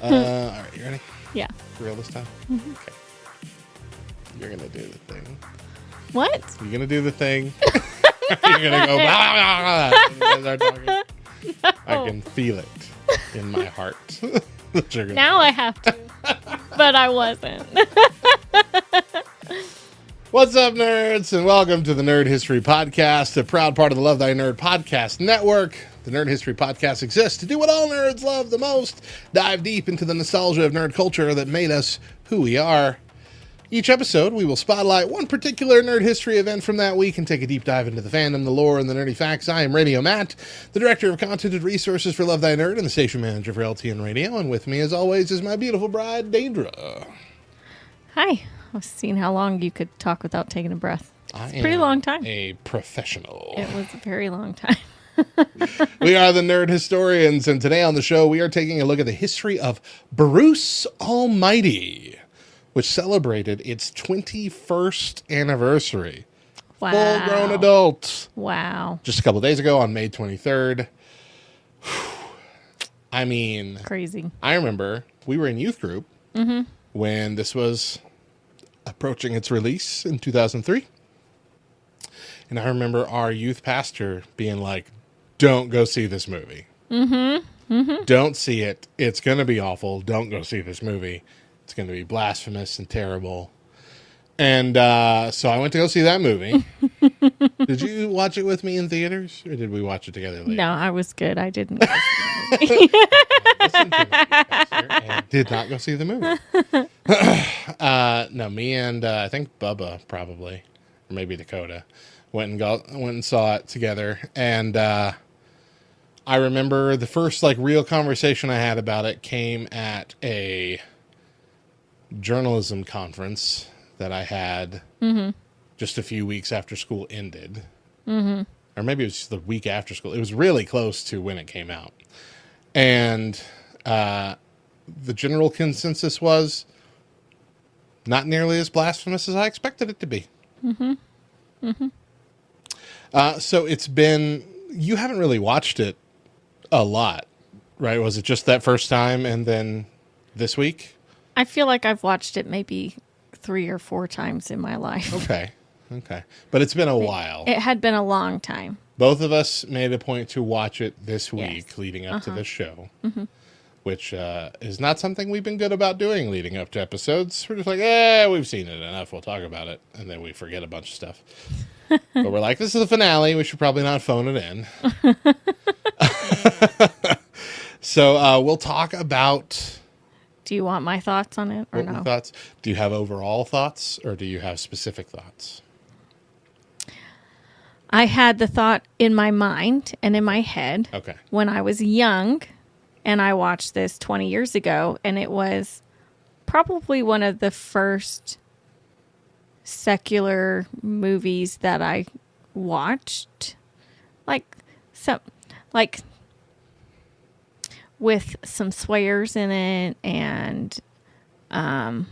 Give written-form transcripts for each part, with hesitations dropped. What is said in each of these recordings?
All right, you ready? Yeah. For real this time? Mm-hmm. Okay. You're going to do the thing. What? You're going to do the thing. You're going to go, blah, blah, blah, blah, and start talking. No. I can feel it in my heart. that you're gonna Now do I it. have to. But I wasn't. What's up, nerds? And welcome to the Nerd History Podcast, a proud part of the Love Thy Nerd Podcast Network. The Nerd History Podcast exists to do what all nerds love the most, dive deep into the nostalgia of nerd culture that made us who we are. Each episode, we will spotlight one particular nerd history event from that week and take a deep dive into the fandom, the lore, and the nerdy facts. I am Radio Matt, the Director of Content and Resources for Love Thy Nerd and the Station Manager for LTN Radio. And with me, as always, is my beautiful bride, Daedra. Hi. I was seeing how long you could talk without taking a breath. I It's a pretty long time. A professional. It was a very long time. We are the Nerd Historians, and today on the show, we are taking a look at the history of Bruce Almighty, which celebrated its 21st anniversary. Wow. Full-grown adult. Wow. Just a couple days ago on May 23rd. I mean, Crazy. I remember we were in youth group when this was approaching its release in 2003. And I remember our youth pastor being like, don't go see this movie. Don't see it. It's going to be awful. Don't go see this movie. It's going to be blasphemous and terrible. And so I went to go see that movie. Did you watch it with me in theaters, or did we watch it together later? No, I was good. I didn't. Listened to the pastor and did not go see the movie. No, me and I think Bubba probably, or maybe Dakota, went and saw it together. And I remember the first real conversation I had about it came at a journalism conference that I had just a few weeks after school ended. Or maybe it was just the week after school. It was really close to when it came out. And the general consensus was not nearly as blasphemous as I expected it to be. So it's been... You haven't really watched it a lot, right? Was it just that first time and then this week? I feel like I've watched it maybe 3 or 4 times in my life. Okay. But it's been a while. It had been a long time. Both of us made a point to watch it this week Yes. leading up to the show, which is not something we've been good about doing leading up to episodes. We're just like, we've seen it enough. We'll talk about it. And then we forget a bunch of stuff. But we're like, this is the finale. We should probably not phone it in. So we'll talk about... Do you want my thoughts on it or What no? thoughts? Do you have overall thoughts or do you have specific thoughts? I had the thought in my mind and in my head Okay. when I was young, and I watched this 20 years ago, and it was probably one of the first secular movies that I watched. With some swears in it and an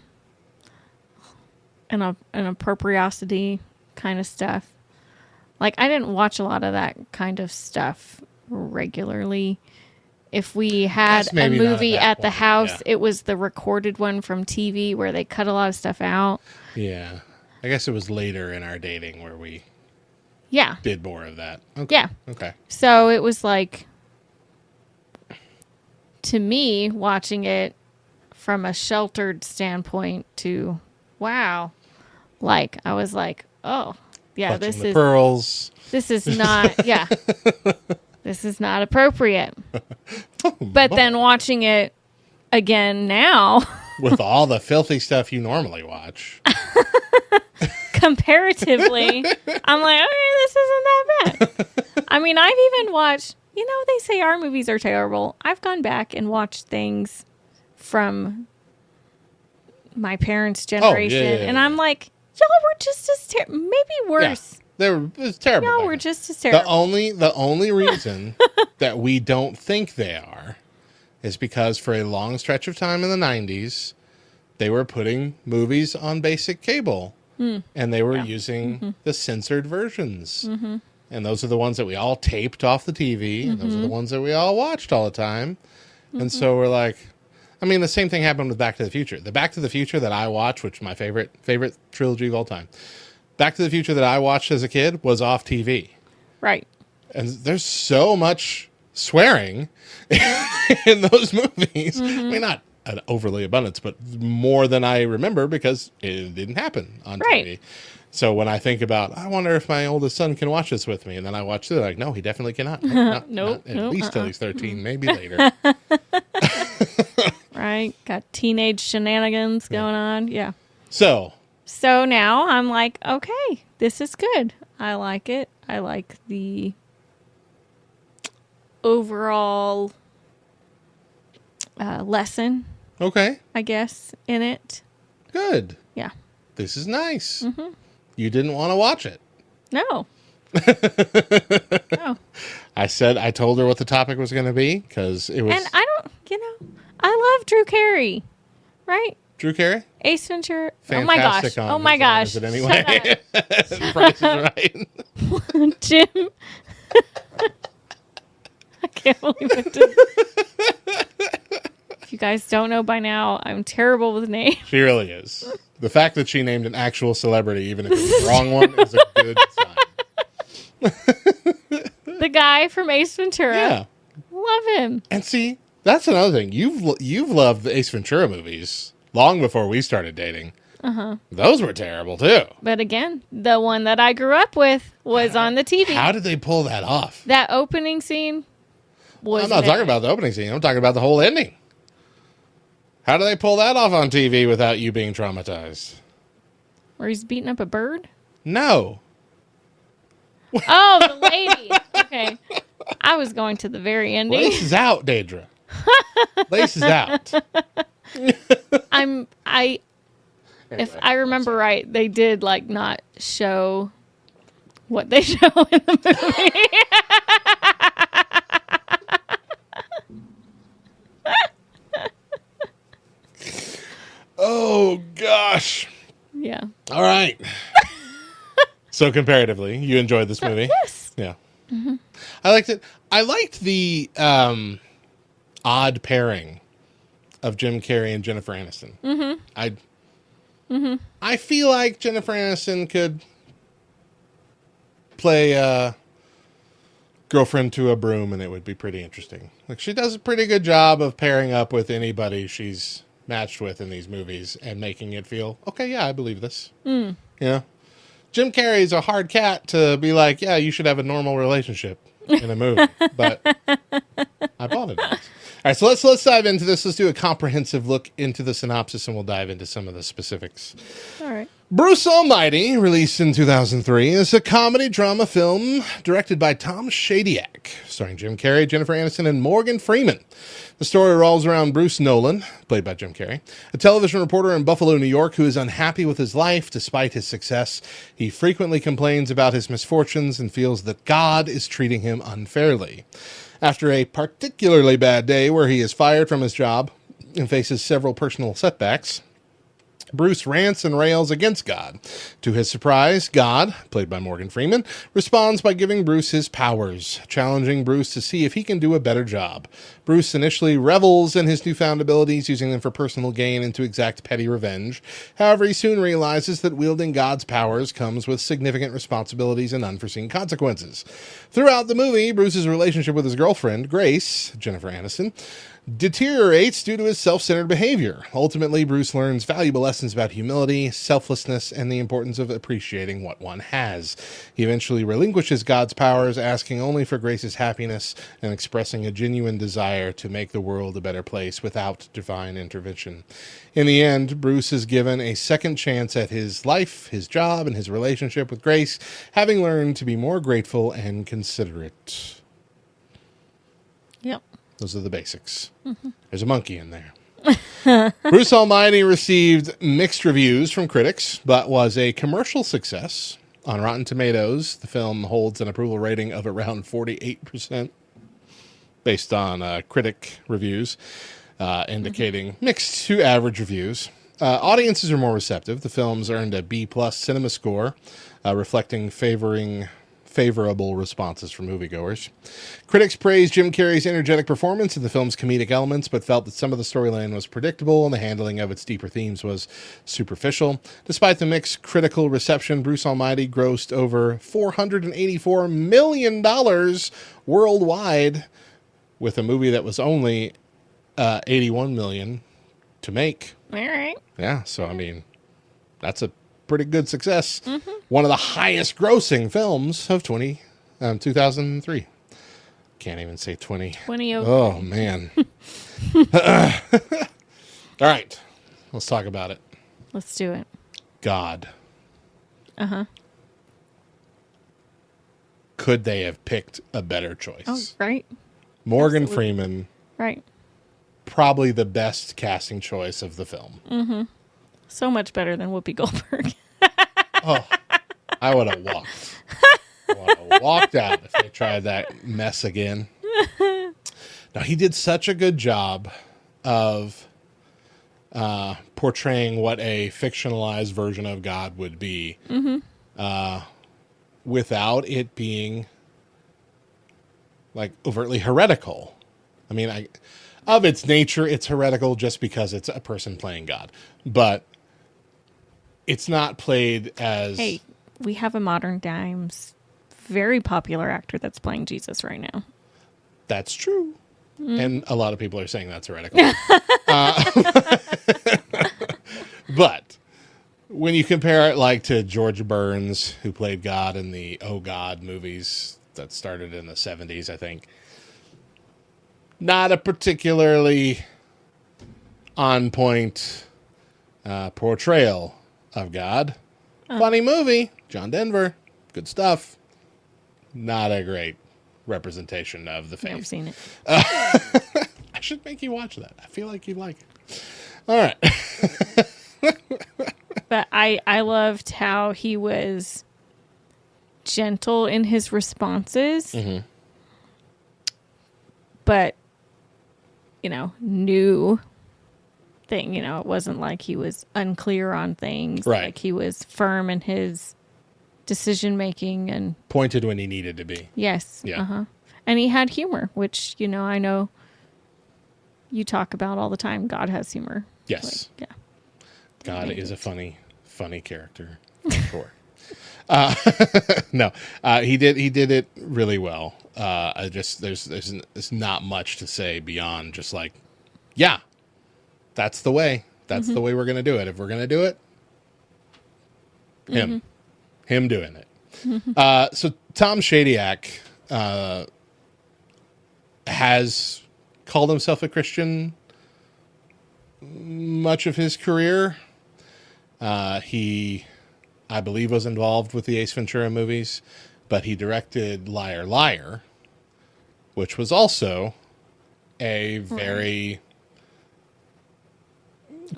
appropriosity kind of stuff. I didn't watch a lot of that kind of stuff regularly. If we had Guess a maybe not at movie that at the point, house, yeah. it was the recorded one from TV where they cut a lot of stuff out. Yeah. I guess it was later in our dating where we Yeah. did more of that. Okay. Yeah. Okay. So it was to me, watching it from a sheltered standpoint to, wow. I was like, oh, yeah, Clutching the pearls. this is not, yeah, this is not appropriate. But then watching it again now, With all the filthy stuff you normally watch. comparatively, I'm like, okay, this isn't that bad. I mean, I've even watched, they say our movies are terrible. I've gone back and watched things from my parents' generation, yeah. and I'm like, y'all were just as terrible, maybe worse. Yeah. It was terrible. Y'all back were then. just as terrible. The only reason that we don't think they are is because for a long stretch of time in the 90s, they were putting movies on basic cable. And they were using the censored versions. And those are the ones that we all taped off the TV. And those are the ones that we all watched all the time. And so we're like, I mean, the same thing happened with Back to the Future. The Back to the Future that I watched, which is my favorite trilogy of all time, Back to the Future that I watched as a kid was off TV. Right. And there's so much swearing in those movies. I mean, not an overly abundance, but more than I remember because it didn't happen on TV. So when I think about, I wonder if my oldest son can watch this with me, and then I watch it, like, no, he definitely cannot. Not at least till he's 13, maybe later. Right. Got teenage shenanigans going on. Yeah. So now I'm like, okay, this is good. I like it. I like the overall lesson, okay, I guess, in it. good. Yeah. This is nice. You didn't want to watch it. No. No. I told her what the topic was going to be because it was. And I don't, I love Drew Carey, right? Drew Carey? Ace Ventura. Fantastic Oh my gosh. Is it anyway? Price is Right. Jim. I can't believe it. If you guys don't know by now, I'm terrible with names. She really is. The fact that she named an actual celebrity, even if it's the wrong one, is a good sign. The guy from Ace Ventura. Yeah. Love him. And see, that's another thing. You've loved the Ace Ventura movies long before we started dating. Those were terrible too. But again, the one that I grew up with was on the TV. How did they pull that off? That opening scene was. I'm not talking about the opening scene. I'm talking about the whole ending. How do they pull that off on TV without you being traumatized? Where he's beating up a bird? No. Oh, the lady. Okay. I was going to the very ending. Lace is out, Daedra. Lace is out. If I remember right, they did like not show what they show in the movie. Oh, gosh. Yeah. All right. So comparatively, you enjoyed this movie? Yes. Yeah. I liked it. I liked the odd pairing of Jim Carrey and Jennifer Aniston. I feel like Jennifer Aniston could play girlfriend to a broom, and it would be pretty interesting. Like, she does a pretty good job of pairing up with anybody she's matched with in these movies and making it feel, okay, yeah, I believe this. You know? Jim Carrey's a hard cat to be like, yeah, you should have a normal relationship in a movie. But I bought it. All right, so let's dive into this. Let's do a comprehensive look into the synopsis, and we'll dive into some of the specifics. All right. Bruce Almighty, released in 2003, is a comedy drama film directed by Tom Shadyac, starring Jim Carrey, Jennifer Aniston, and Morgan Freeman. The story revolves around Bruce Nolan, played by Jim Carrey, a television reporter in Buffalo, New York, who is unhappy with his life despite his success. He frequently complains about his misfortunes and feels that God is treating him unfairly. After a particularly bad day where he is fired from his job and faces several personal setbacks, Bruce rants and rails against God. To his surprise, God, played by Morgan Freeman, responds by giving Bruce his powers, challenging Bruce to see if he can do a better job. Bruce initially revels in his newfound abilities, using them for personal gain and to exact petty revenge. However, he soon realizes that wielding God's powers comes with significant responsibilities and unforeseen consequences. Throughout the movie, Bruce's relationship with his girlfriend, Grace, Jennifer Aniston, deteriorates due to his self-centered behavior. Ultimately, Bruce learns valuable lessons about humility, selflessness, and the importance of appreciating what one has. He eventually relinquishes God's powers, asking only for Grace's happiness and expressing a genuine desire to make the world a better place without divine intervention. In the end, Bruce is given a second chance at his life, his job, and his relationship with Grace, having learned to be more grateful and considerate. Yep. Those are the basics. There's a monkey in there. Bruce Almighty received mixed reviews from critics, but was a commercial success. On Rotten Tomatoes, the film holds an approval rating of around 48%, based on critic reviews, indicating mixed to average reviews. Audiences are more receptive. The film's earned a B+ cinema score, reflecting favoring favorable responses from moviegoers. Critics praised Jim Carrey's energetic performance and the film's comedic elements, but felt that some of the storyline was predictable and the handling of its deeper themes was superficial. Despite the mixed critical reception, Bruce Almighty grossed over $484 million worldwide, with a movie that was only $81 million to make. All right. Yeah, so I mean, that's a pretty good success. One of the highest grossing films of 2003. Can't even say 20. 20. Oh, man. All right. Let's talk about it. Let's do it. God. Uh-huh. Could they have picked a better choice? Oh, right. Morgan Absolutely. Freeman, Right. probably the best casting choice of the film. So much better than Whoopi Goldberg. Oh, I would have walked. I would have walked out if they tried that mess again. Now, he did such a good job of portraying what a fictionalized version of God would be without it being like overtly heretical. I mean, of its nature, it's heretical just because it's a person playing God. But it's not played as... Hey, we have a modern times very popular actor that's playing Jesus right now. That's true. And a lot of people are saying that's heretical. But when you compare it like to George Burns, who played God in the Oh God movies that started in the 70s, I think, not a particularly on point portrayal of God. Funny movie, John Denver, good stuff. Not a great representation of the faith. Never seen it. I should make you watch that. I feel like you'd like it. All right. But I loved how he was gentle in his responses. But, knew thing, it wasn't like he was unclear on things. Right. Like he was firm in his decision making and Pointed when he needed to be. yes. Yeah. Uh-huh. And he had humor, which, I know you talk about all the time. God has humor. Yes. Like, yeah. God is a funny character. For sure. No, he did it really well. There's not much to say beyond just like, yeah, that's the way. That's the way we're going to do it. If we're going to do it, him doing it. So Tom Shadyac has called himself a Christian much of his career. He, I believe, was involved with the Ace Ventura movies, but he directed Liar Liar, which was also a very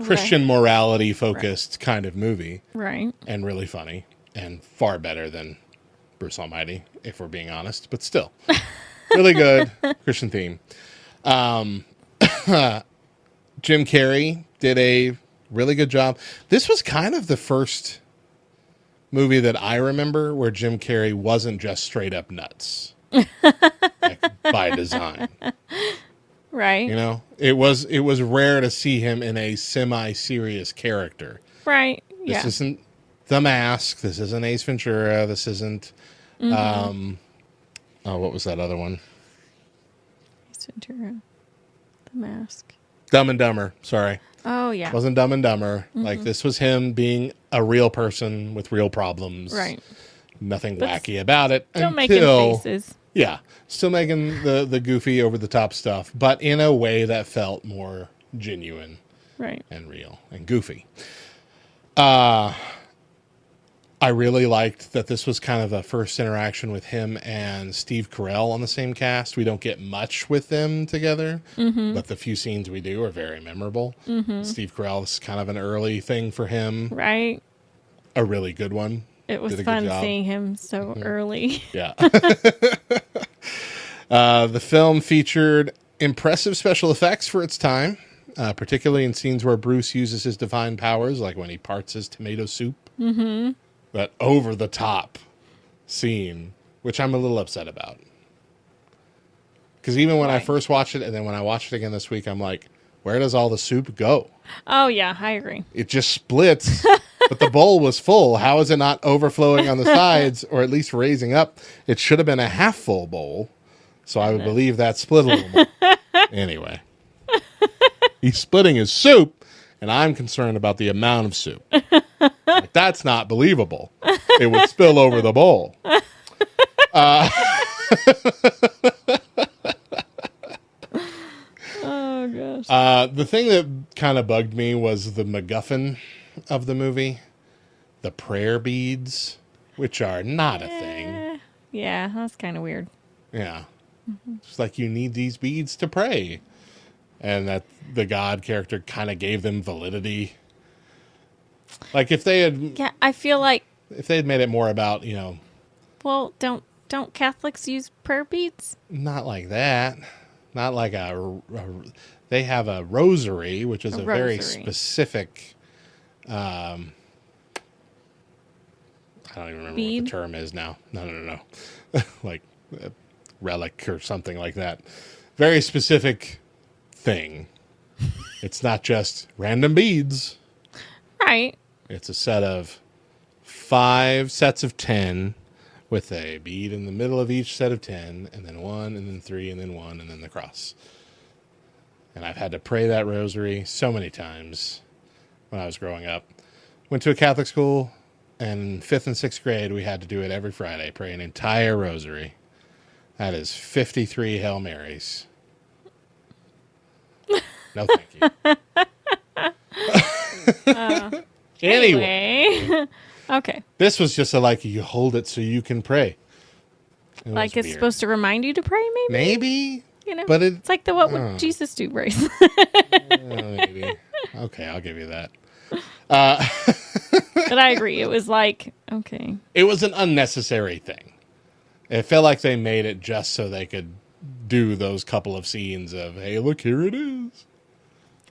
Christian morality focused kind of movie, Right. and really funny and far better than Bruce Almighty, if we're being honest, but still really good Christian theme. Jim Carrey did a really good job. This was kind of the first movie that I remember where Jim Carrey wasn't just straight up nuts, like, by design. Right. It was rare to see him in a semi-serious character. Right. This Yeah. isn't The Mask. This isn't Ace Ventura. This isn't. What was that other one? Ace Ventura. The Mask. Dumb and Dumber. Sorry. Oh, yeah. Wasn't Dumb and Dumber. Like, this was him being a real person with real problems. Right. Nothing But wacky about it. Still making until, faces. Yeah. Still making the goofy, over the top stuff, but in a way that felt more genuine Right. and real and goofy. I really liked that this was kind of a first interaction with him and Steve Carell on the same cast. We don't get much with them together, but the few scenes we do are very memorable. Steve Carell, this is kind of an early thing for him, Right. a really good one. It was Did a good fun job. seeing him so early. Yeah. The film featured impressive special effects for its time, particularly in scenes where Bruce uses his divine powers, like when he parts his tomato soup. That over-the-top scene which I'm a little upset about. Because even when I Right. first watched it, and then when I watched it again this week, I'm like, where does all the soup go? Oh yeah, I agree. It just splits, but the bowl was full. How is it not overflowing on the sides, or at least raising up? It should have been a half full bowl, so I would believe that split a little more. Anyway, he's splitting his soup, and I'm concerned about the amount of soup. Like, that's not believable. It would spill over the bowl. Oh gosh. The thing that kind of bugged me was the MacGuffin of the movie, the prayer beads, which are not a thing. Yeah, that's kind of weird. Yeah. It's like you need these beads to pray. And that the God character kind of gave them validity. Like if they had Yeah, I feel like, made it more about, well, don't Catholics use prayer beads? not like that. Not like they have a rosary, which is a very rosary. specific I don't even remember Bead? what the term is now. No. Like a relic or something like that. Very specific thing. It's not just random beads. Right. It's a set of 5 sets of 10 with a bead in the middle of each set of 10, and then 1, and then 3, and then 1, and then the cross. And I've had to pray that rosary so many times when I was growing up. Went to a Catholic school, and in 5th and 6th grade, we had to do it every Friday, pray an entire rosary. That is 53 Hail Marys. No, thank you. Anyway, Okay. this was just you hold it so you can pray. It was Like it's weird. supposed to remind you to pray, maybe? Maybe, You know? but It's like the what would Jesus do bracelet. maybe. Okay, I'll give you that. But I agree. It was like, okay. It was an unnecessary thing. It felt like they made it just so they could do those couple of scenes of, hey, look, here it is.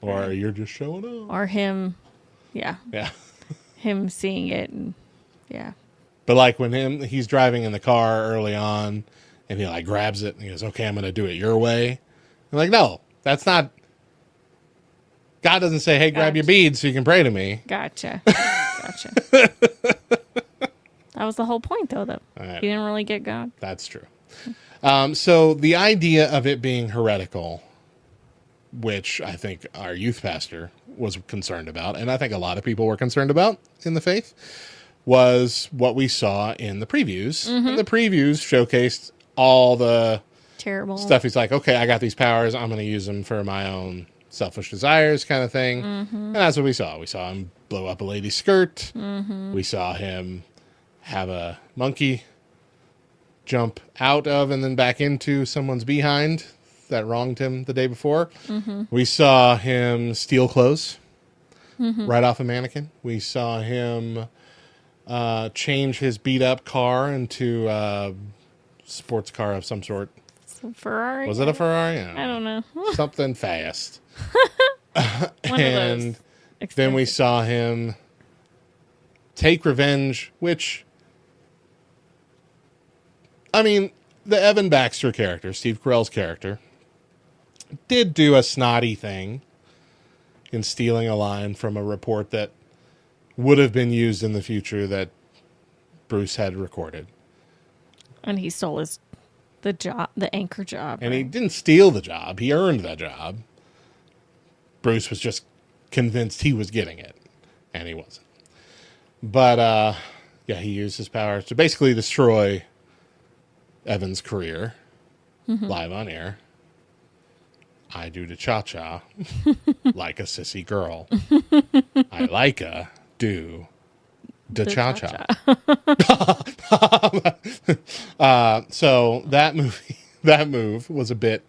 Or you're just showing up. Or him, yeah, Yeah. him seeing it. And yeah. But like when he's driving in the car early on and he like grabs it and he goes, okay, I'm going to do it your way. I'm like, no, that's not. God doesn't say, hey, grab your Gotcha. beads so you can pray to me. Gotcha. That was the whole point, though, All right. He didn't really get God. That's true. So the idea of it being heretical, which I think our youth pastor was concerned about, and I think a lot of people were concerned about in the faith, was what we saw in the previews. And the previews showcased all the Terrible. stuff. He's like, okay, I got these powers. I'm going to use them for my own selfish desires kind of thing. And that's what we saw. We saw him blow up a lady's skirt. We saw him have a monkey jump out of and then back into someone's behind that wronged him the day before. We saw him steal clothes right off a mannequin. We saw him change his beat up car into a sports car of some sort. Ferrari? Was it a Ferrari? I don't know. Something fast. One And of those. then we Expensive. saw him take revenge, which, I mean, the Evan Baxter character, Steve Carell's character, did do a snotty thing in stealing a line from a report that would have been used in the future that Bruce had recorded. And he stole the anchor job. And he right? didn't steal the job. He earned that job. Bruce was just convinced he was getting it, and he wasn't. But, yeah, he used his powers to basically destroy Evan's career live on air. I do the cha-cha like a sissy girl. I like a do the cha-cha. So that move was a bit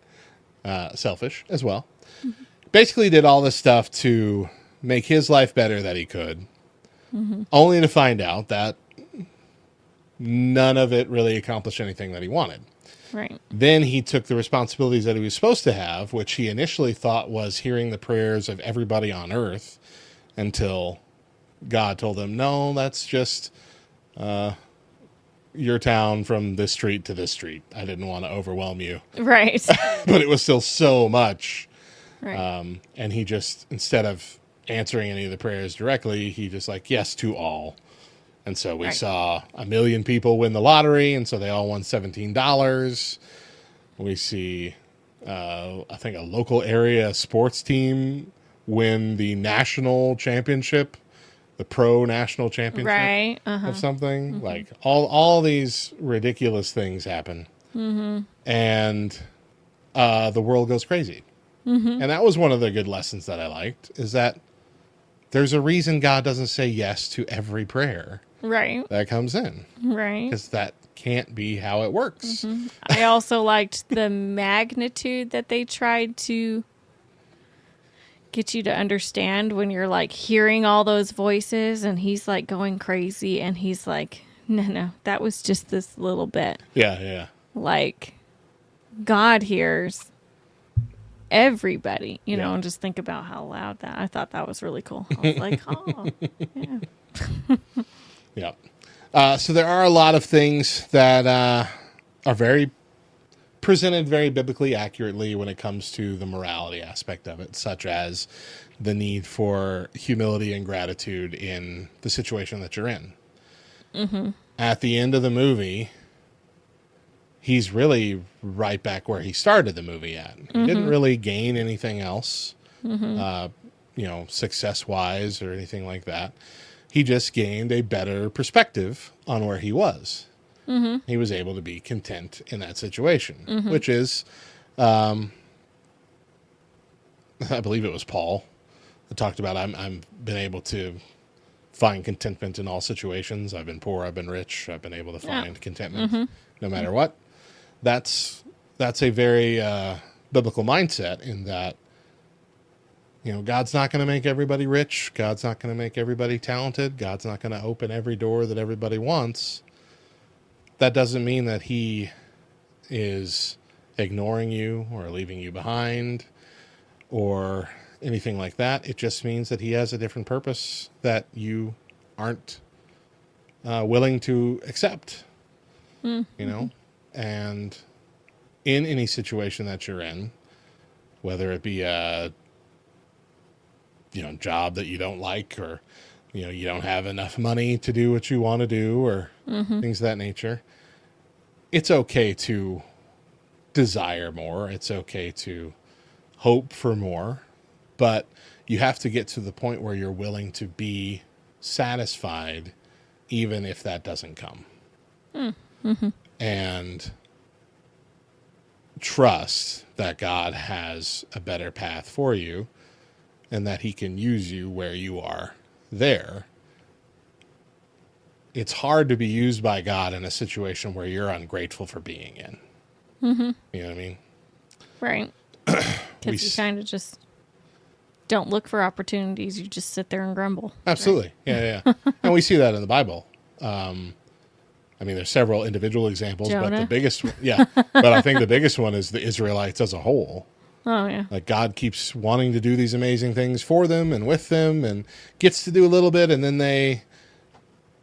selfish as well. Basically did all this stuff to make his life better that he could, only to find out that none of it really accomplished anything that he wanted. Right. Then he took the responsibilities that he was supposed to have, which he initially thought was hearing the prayers of everybody on earth, until God told him, no, that's just your town from this street to this street. I didn't want to overwhelm you, Right. but it was still so much. Right. And he just, instead of answering any of the prayers directly, he just like, yes to all. And so we Right. saw 1 million people win the lottery, and so they all won $17. We see, I think, a local area sports team win the national championship, the pro national championship Right. of something. Like all these ridiculous things happen, and the world goes crazy. And that was one of the good lessons that I liked, is that there's a reason God doesn't say yes to every prayer Right. that comes in, Right. because that can't be how it works. I also liked the magnitude that they tried to get you to understand when you're like hearing all those voices and he's like going crazy and he's like, no, that was just this little bit. Yeah. Like, God hears everybody, you know, Yeah. and just think about how loud that. I thought that was really cool. I was like, oh, yeah. Yeah. So there are a lot of things that are very presented very biblically accurately when it comes to the morality aspect of it, such as the need for humility and gratitude in the situation that you're in. At the end of the movie, he's really right back where he started the movie at. He didn't really gain anything else, success-wise or anything like that. He just gained a better perspective on where he was. He was able to be content in that situation, which is, I believe it was Paul that talked about, I'm been able to find contentment in all situations. I've been poor, I've been rich, I've been able to find contentment no matter what. That's a very biblical mindset, in that, God's not going to make everybody rich. God's not going to make everybody talented. God's not going to open every door that everybody wants. That doesn't mean that he is ignoring you or leaving you behind or anything like that. It just means that he has a different purpose that you aren't willing to accept, And in any situation that you're in, whether it be a job that you don't like, or you don't have enough money to do what you want to do, or things of that nature, it's okay to desire more. It's okay to hope for more, but you have to get to the point where you're willing to be satisfied even if that doesn't come. And trust that God has a better path for you, and that he can use you where you are there. It's hard to be used by God in a situation where you're ungrateful for being in. You know what I mean? Right. Because you kind of just don't look for opportunities. You just sit there and grumble. Absolutely. Right? Yeah. And we see that in the Bible. There's several individual examples, Jonah. but the biggest, but I think the biggest one is the Israelites as a whole. Oh, yeah. Like, God keeps wanting to do these amazing things for them and with them, and gets to do a little bit, and then they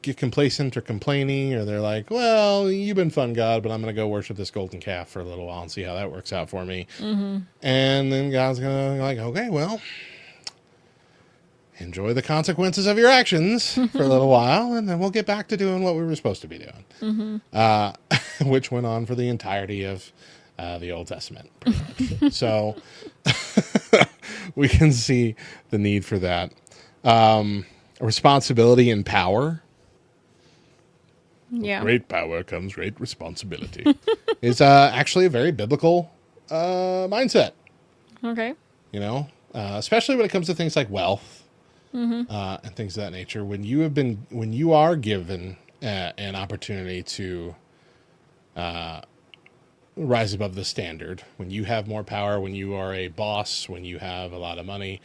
get complacent or complaining, or they're like, well, you've been fun, God, but I'm going to go worship this golden calf for a little while and see how that works out for me. And then God's going to okay, well, enjoy the consequences of your actions for a little while, and then we'll get back to doing what we were supposed to be doing. Which went on for the entirety of the Old Testament, pretty much. So we can see the need for that. Responsibility and power. Yeah. Great power comes great responsibility. Is actually a very biblical mindset. Okay. Especially when it comes to things like wealth and things of that nature. When you are given an opportunity to rise above the standard, when you have more power, when you are a boss, when you have a lot of money,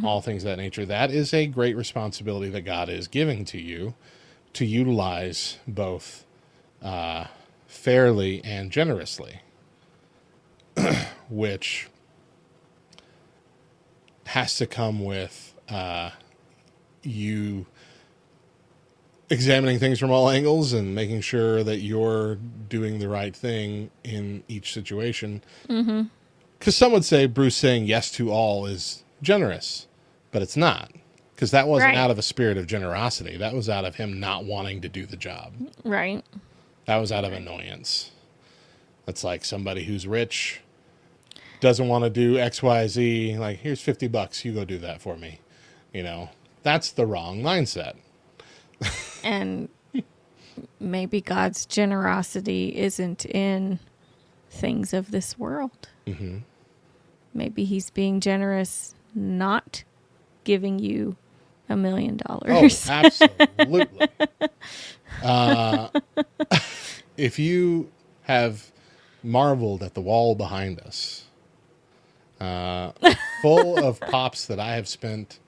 all things of that nature, that is a great responsibility that God is giving to you, to utilize both fairly and generously, which has to come with you examining things from all angles and making sure that you're doing the right thing in each situation. Because some would say Bruce saying yes to all is generous, but it's not. Because that wasn't Right. out of a spirit of generosity. That was out of him not wanting to do the job. Right. That was out of annoyance. That's like somebody who's rich, doesn't want to do X, Y, Z. Like, here's $50. You go do that for me. You know, that's the wrong mindset. And maybe God's generosity isn't in things of this world. Mm-hmm. Maybe he's being generous, not giving you $1 million. Oh, absolutely. If you have marveled at the wall behind us, full of pops that I have spent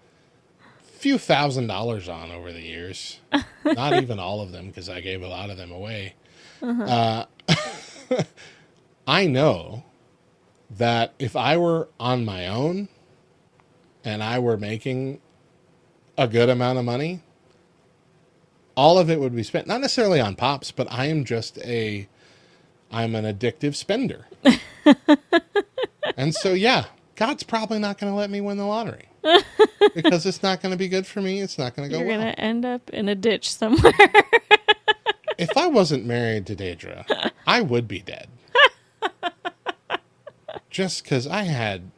a few $1,000s on over the years, not even all of them because I gave a lot of them away. I know that if I were on my own and I were making a good amount of money, all of it would be spent, not necessarily on pops, but I'm an addictive spender. And so, yeah, God's probably not going to let me win the lottery because it's not going to be good for me. It's not going to go You're well. going to end up in a ditch somewhere. If I wasn't married to Daedra, I would be dead. Just because I had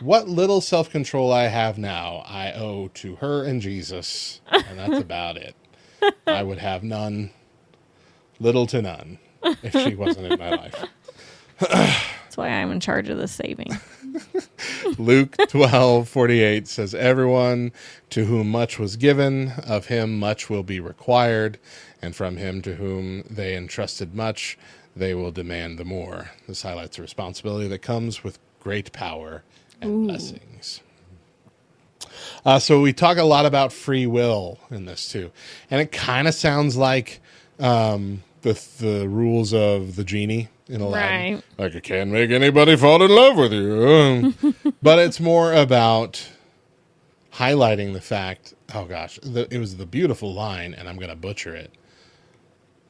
what little self-control I have now, I owe to her and Jesus, and that's about it. I would have none, little to none, if she wasn't in my life. That's why I'm in charge of the saving. Luke 12:48 says, "Everyone to whom much was given, of him much will be required, and from him to whom they entrusted much, they will demand the more." This highlights the responsibility that comes with great power and blessings. So we talk a lot about free will in this too, and it kind of sounds like the rules of the genie in Aladdin. Right. Like, I can't make anybody fall in love with you. But it's more about highlighting the fact, oh gosh, it was the beautiful line, and I'm going to butcher it.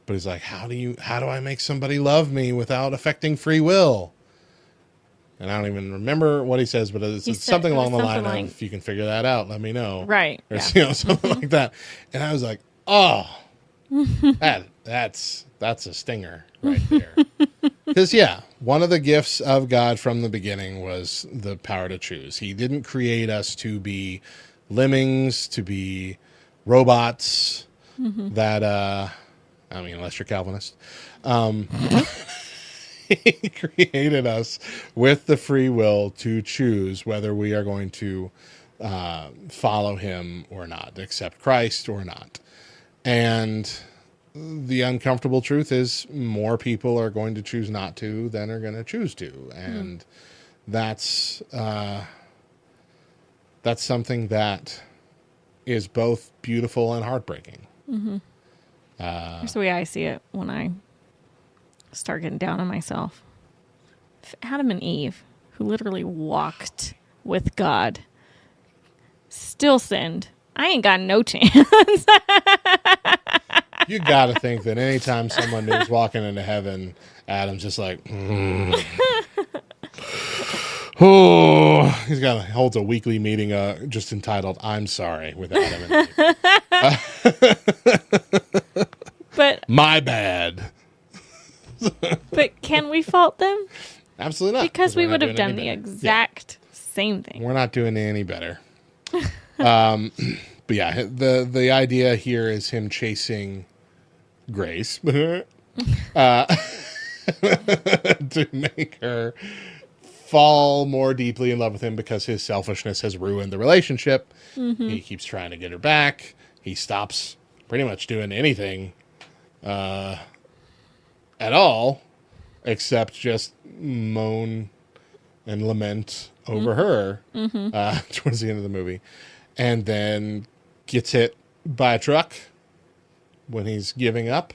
But he's like, how do I make somebody love me without affecting free will? And I don't even remember what he says, but it's something along the line of, if you can figure that out, let me know. Right. Or, Yeah. something like that. And I was like, oh, that's a stinger right there. Because, yeah, one of the gifts of God from the beginning was the power to choose. He didn't create us to be lemmings, to be robots that, unless you're Calvinist. He created us with the free will to choose whether we are going to follow him or not, accept Christ or not. And the uncomfortable truth is more people are going to choose not to than are going to choose to. And that's something that is both beautiful and heartbreaking. Here's the way I see it when I start getting down on myself. If Adam and Eve, who literally walked with God, still sinned, I ain't got no chance. You got to think that anytime someone is walking into heaven, Adam's just like, oh, holds a weekly meeting just entitled "I'm Sorry" with Adam and Eve. But My bad. but can we fault them? Absolutely not. Because we we're would not have doing done the any better. exact same thing. We're not doing any better. But yeah, the idea here is him chasing Grace to make her fall more deeply in love with him because his selfishness has ruined the relationship. He keeps trying to get her back. He stops pretty much doing anything at all except just moan and lament over her towards the end of the movie, and then gets hit by a truck when he's giving up,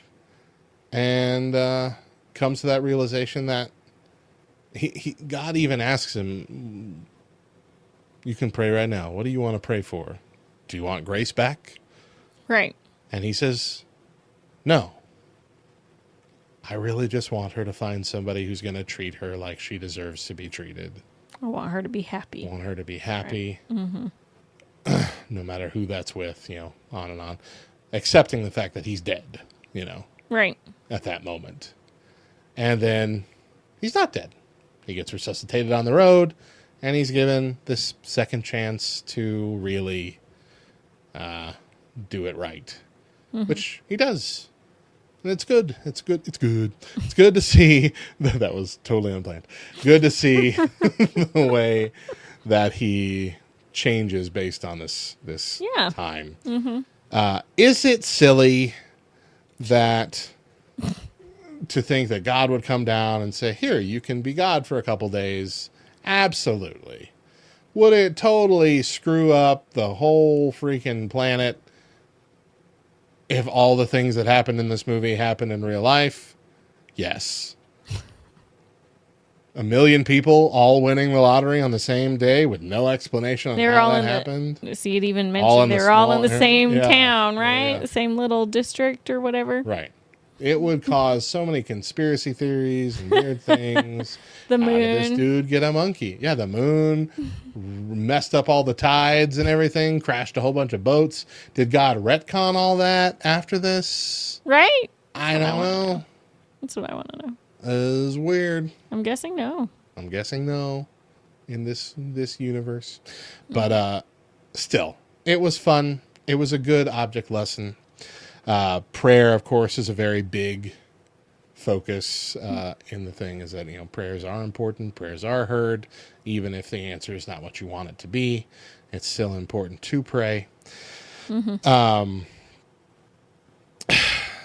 and comes to that realization that God even asks him, you can pray right now. What do you want to pray for? Do you want Grace back? Right. And he says, no. I really just want her to find somebody who's going to treat her like she deserves to be treated. I want her to be happy. I want her to be happy. Right. Mm-hmm. No matter who that's with, on and on. Accepting the fact that he's dead, Right. At that moment. And then he's not dead. He gets resuscitated on the road, and he's given this second chance to really do it right, which he does. And it's good. It's good. It's good. It's good to see. That was totally unplanned. Good to see the way that he changes based on this time. Mm-hmm. Is it silly that to think that God would come down and say, here, you can be God for a couple days? Absolutely. Would it totally screw up the whole freaking planet if all the things that happened in this movie happened in real life? Yes. 1 million people all winning the lottery on the same day with no explanation on how that happened. See, it even mentioned they were all in the same town, right? Yeah. The same little district or whatever. Right. It would cause so many conspiracy theories and weird things. The moon. How did this dude get a monkey? Yeah, the moon messed up all the tides and everything, crashed a whole bunch of boats. Did God retcon all that after this? Right? I don't know. That's what I want to know. It's weird. I'm guessing no. In this universe. But still, it was fun. It was a good object lesson. Prayer, of course, is a very big focus in the thing, is that, prayers are important. Prayers are heard. Even if the answer is not what you want it to be, it's still important to pray. Mm-hmm.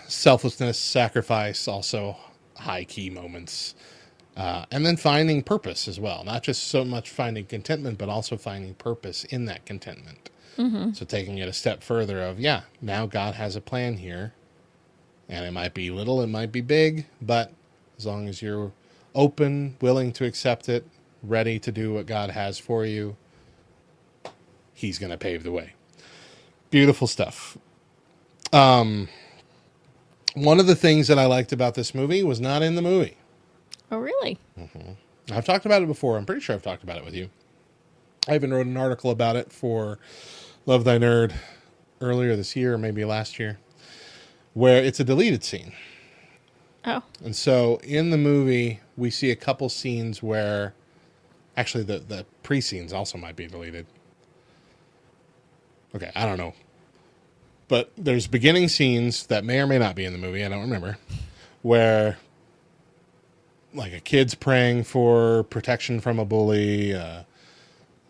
Selflessness, sacrifice, also high key moments. And then finding purpose as well. Not just so much finding contentment, but also finding purpose in that contentment. Mm-hmm. So taking it a step further of, now God has a plan here. And it might be little, it might be big, but as long as you're open, willing to accept it, ready to do what God has for you, he's going to pave the way. Beautiful stuff. One of the things that I liked about this movie was not in the movie. Oh, really? Mm-hmm. I've talked about it before. I'm pretty sure I've talked about it with you. I even wrote an article about it for Love Thy Nerd earlier this year, or maybe last year, where it's a deleted scene. Oh. And so in the movie, we see a couple scenes where, actually the pre-scenes also might be deleted. Okay, I don't know. But there's beginning scenes that may or may not be in the movie, I don't remember, where like a kid's praying for protection from a bully,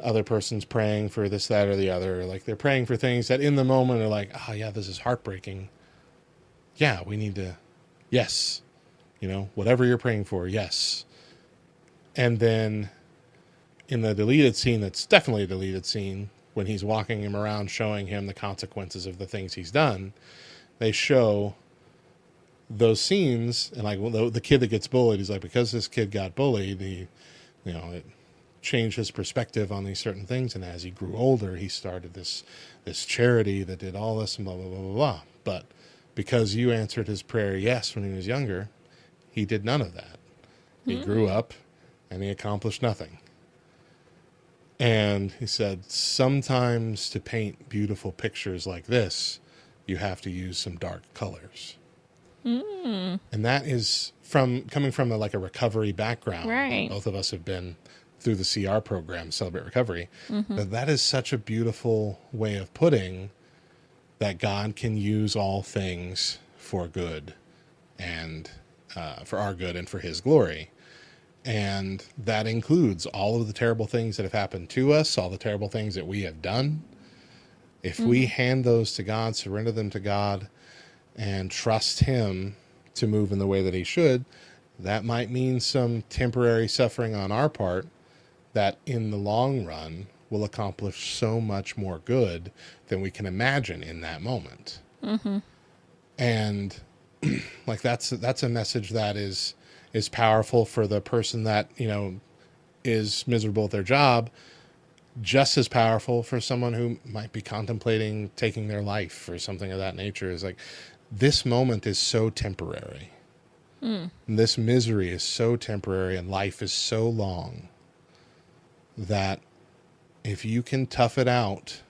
other person's praying for this, that, or the other. Like they're praying for things that in the moment are like, oh yeah, this is heartbreaking. Yeah, we need to, yes. Whatever you're praying for, yes. And then in the deleted scene, that's definitely a deleted scene, when he's walking him around showing him the consequences of the things he's done, they show those scenes, and like the kid that gets bullied, he's like, because this kid got bullied, it changed his perspective on these certain things, and as he grew older, he started this charity that did all this and blah, blah, blah, blah, blah. But because you answered his prayer yes when he was younger, he did none of that. He grew up, and he accomplished nothing. And he said, sometimes to paint beautiful pictures like this, you have to use some dark colors. And that is coming from a recovery background. Right. Both of us have been through the CR program, Celebrate Recovery. Mm-hmm. But that is such a beautiful way of putting that God can use all things for good and for our good and for his glory. And that includes all of the terrible things that have happened to us, all the terrible things that we have done. If we hand those to God, surrender them to God, and trust him to move in the way that he should, that might mean some temporary suffering on our part that in the long run will accomplish so much more good than we can imagine in that moment. Mm-hmm. And that's a message that is powerful for the person that, is miserable at their job. just as powerful for someone who might be contemplating taking their life or something of that nature. Is like, this moment is so temporary. This misery is so temporary, and life is so long, that if you can tough it out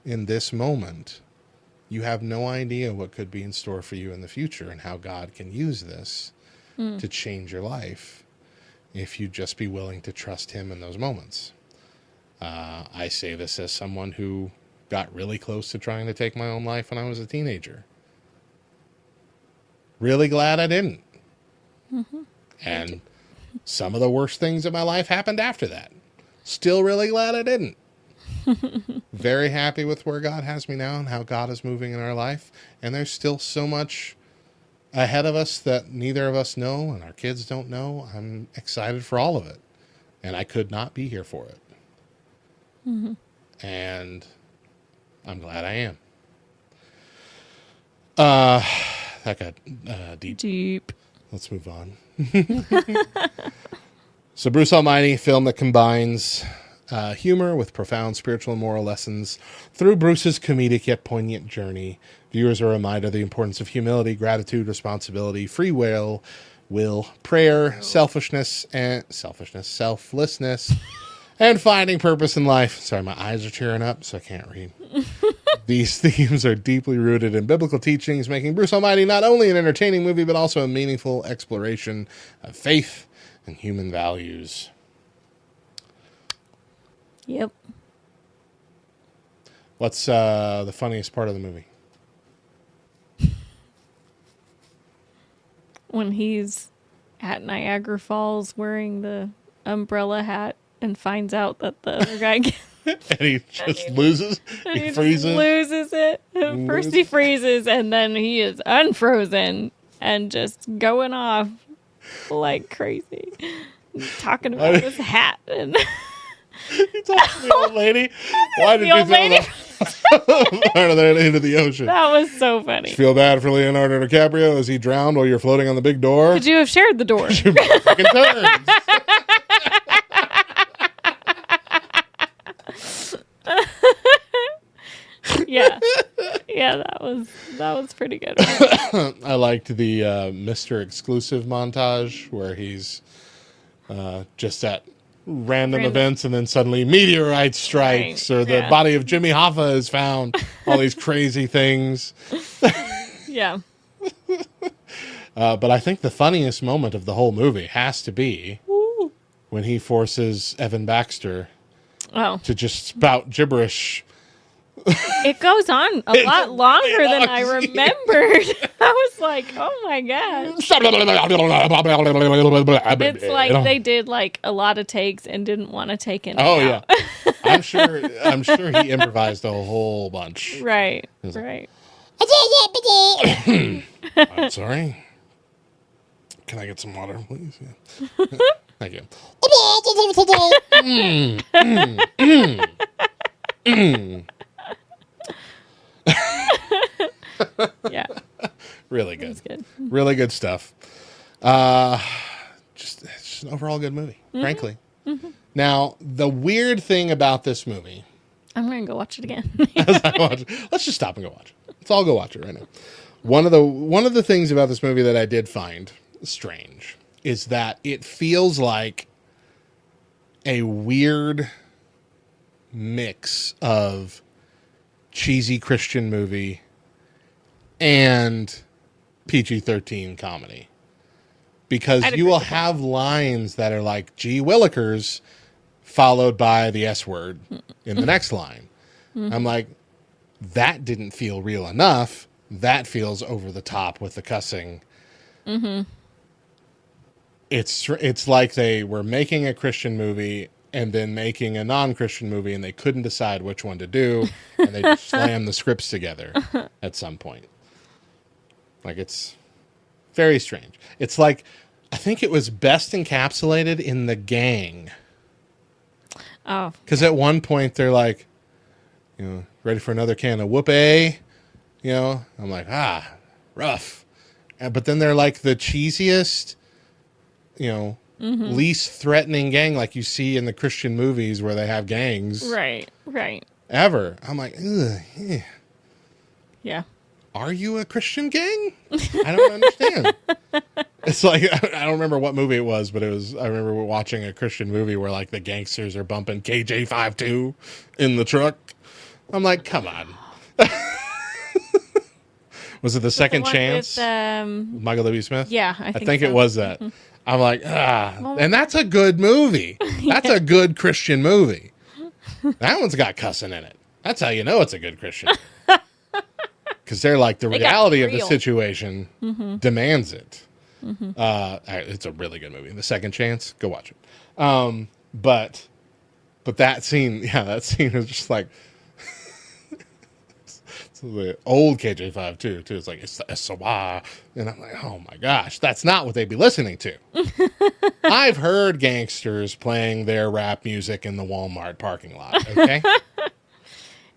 in this moment, you have no idea what could be in store for you in the future, and how God can use this to change your life if you just be willing to trust him in those moments. I say this as someone who got really close to trying to take my own life when I was a teenager. Really glad I didn't. And some of the worst things in my life happened after that. Still really glad I didn't. Very happy with where God has me now and how God is moving in our life. And there's still so much ahead of us that neither of us know and our kids don't know. I'm excited for all of it. And I could not be here for it. And I'm glad I am. That got deep. Let's move on. So Bruce Almighty, film that combines humor with profound spiritual and moral lessons through Bruce's comedic yet poignant journey. Viewers are reminded of the importance of humility, gratitude, responsibility, free will, prayer, selflessness, and finding purpose in life. Sorry, my eyes are tearing up, so I can't read. These themes are deeply rooted in biblical teachings, making Bruce Almighty not only an entertaining movie, but also a meaningful exploration of faith and human values. Yep. What's the funniest part of the movie? When he's at Niagara Falls wearing the umbrella hat and finds out that the other guy And he just loses. He freezes. Loses it. First he freezes, and then he is unfrozen and just going off like crazy, talking about his hat. And He talks to the old lady. Why did the you old throw lady. that into the ocean? That was so funny. Feel bad for Leonardo DiCaprio as he drowned while you're floating on the big door. Could you have shared the door? Fucking turns. Yeah, that was pretty good. I liked the Mr. Exclusive montage where he's just at random events, and then suddenly meteorite strikes, Right, or the yeah. body of Jimmy Hoffa is found. All these crazy things. Yeah. But I think the funniest moment of the whole movie has to be when he forces Evan Baxter Oh, to just spout gibberish. it goes on a lot longer than I long, remembered. I was like, oh my god. It's like they did like a lot of takes and didn't want to take it. Oh out. yeah, I'm sure he improvised a whole bunch. Right. Right. I'm sorry. Can I get some water, please? Yeah. Thank you. Yeah. Really good. It's good. Really good stuff. It's just an overall good movie, frankly. Now, the weird thing about this movie, I'm gonna go watch it again. let's just stop and go watch it. Let's all go watch it right now. One of the things about this movie that I did find strange is that it feels like a weird mix of cheesy Christian movie and PG-13 comedy. Because I'd you agree will with that. have lines that are like gee willikers followed by the S word in the next line. I'm like, that didn't feel real enough. That feels over the top with the cussing. It's like they were making a Christian movie and then making a non-Christian movie, and they couldn't decide which one to do, and they just slammed the scripts together at some point. Like, it's very strange. It's like, I think it was best encapsulated in The Gang. Oh, Because at one point they're like, ready for another can of whoop-a? I'm like, rough. But then they're like the cheesiest, least threatening gang like you see in the Christian movies where they have gangs Right. ever. I'm like, ugh, eh. Yeah. Are you a Christian gang? I don't understand. It's like, I don't remember what movie it was, but I remember watching a Christian movie where like the gangsters are bumping KJ52 in the truck. I'm like, come on. Was it The Second Chance? With, Michael W. Smith? yeah, I think think so. it was that. I'm like, and that's a good movie. That's a good Christian movie. That one's got cussing in it. That's how you know it's a good Christian. Because they're like, the reality of the real. situation demands it. It's a really good movie. The Second Chance, go watch it. But that scene, that scene is just like, the old KJ5 too. It's like, it's the SOA. And I'm like, oh my gosh, that's not what they'd be listening to. I've heard gangsters playing their rap music in the Walmart parking lot. Okay.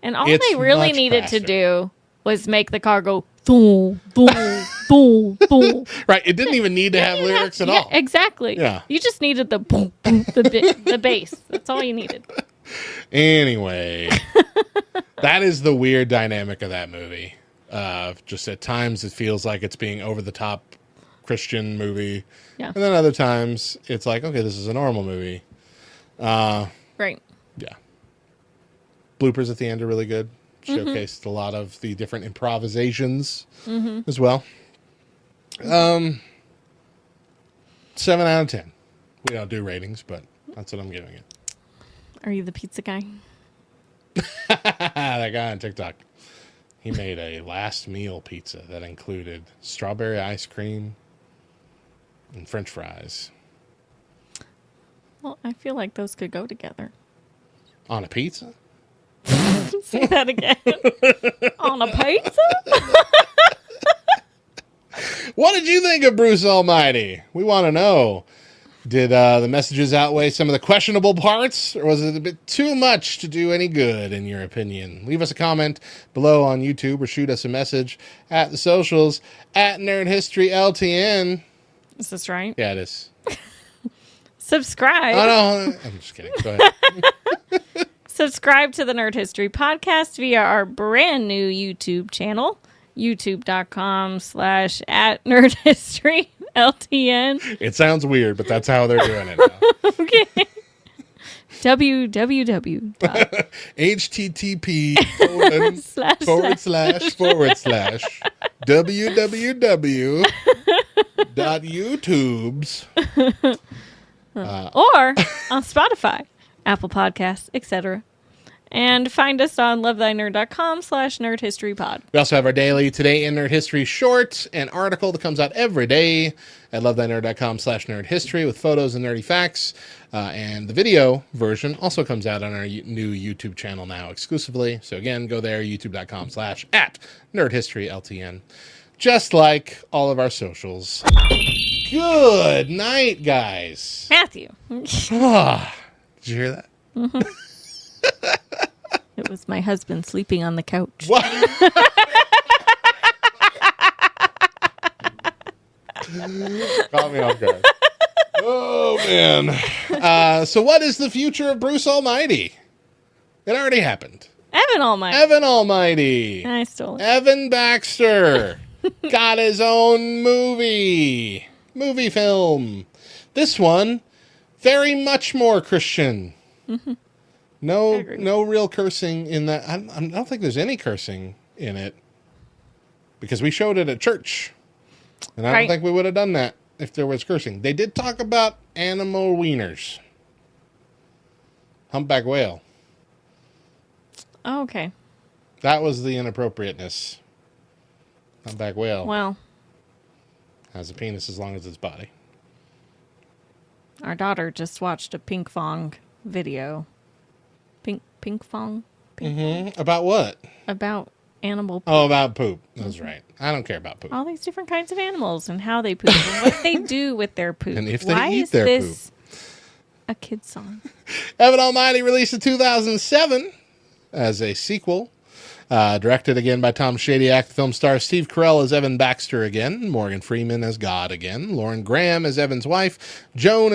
And all It's they really much needed faster. to do was make the car go boom, boom, boom, boom. Right. It didn't even need to have lyrics at all. Exactly. Yeah. You just needed the boom, boom, the bass. That's all you needed. Anyway, that is the weird dynamic of that movie. Just at times it feels like it's being over the top Christian movie. Yeah. And then other times it's like, okay, this is a normal movie. Right. Yeah. Bloopers at the end are really good. Showcased a lot of the different improvisations as well. 7 out of 10. We don't do ratings, but that's what I'm giving it. Are you the pizza guy? That guy on TikTok, he made a last meal pizza that included strawberry ice cream and French fries Well, I feel like those could go together. on a pizza. Say that again. On a pizza? What did you think of Bruce Almighty? We want to know. Did the messages outweigh some of the questionable parts, or was it a bit too much to do any good, in your opinion? Leave us a comment below on YouTube or shoot us a message at the socials at Nerd History LTN. Is this right? Yeah, it is. Subscribe. Oh, no, I'm just kidding. Go ahead. Subscribe to the Nerd History Podcast via our brand new YouTube channel, youtube.com/@nerdhistoryltn. It sounds weird, but that's how they're doing it now. Okay. www. HTTP Slash, www.youtubes. Or on Spotify, Apple Podcasts, etc. And find us on lovethynerd.com/nerdhistorypod. We also have our daily Today in Nerd History short, an article that comes out every day at lovethynerd.com/nerdhistory with photos and nerdy facts. And the video version also comes out on our new YouTube channel now exclusively. So again, go there, youtube.com/@nerdhistoryltn. Just like all of our socials. Good night, guys. Matthew. Did you hear that? It was my husband sleeping on the couch. What? Caught me off guard. Oh, man. So what is the future of Bruce Almighty? It already happened. Evan Almighty. Evan Almighty. I stole it. Evan Baxter got his own movie film. This one, very much more Christian. No real cursing in that. I don't think there's any cursing in it because we showed it at church, and I don't think we would have done that if there was cursing. They did talk about animal wieners, humpback whale. Oh, okay. That was the inappropriateness. Humpback whale Well, has a penis as long as its body. our daughter just watched a Pink Fong video. Pink Fong? About what? About animal poop. Oh, about poop. That's right. I don't care about poop. All these different kinds of animals and how they poop and what they do with their poop. And if they Why eat is their this a kid's song? Evan Almighty released in 2007 as a sequel Directed again by Tom Shadyac. The film stars Steve Carell as Evan Baxter again, Morgan Freeman as God again, Lauren Graham as Evan's wife, Joan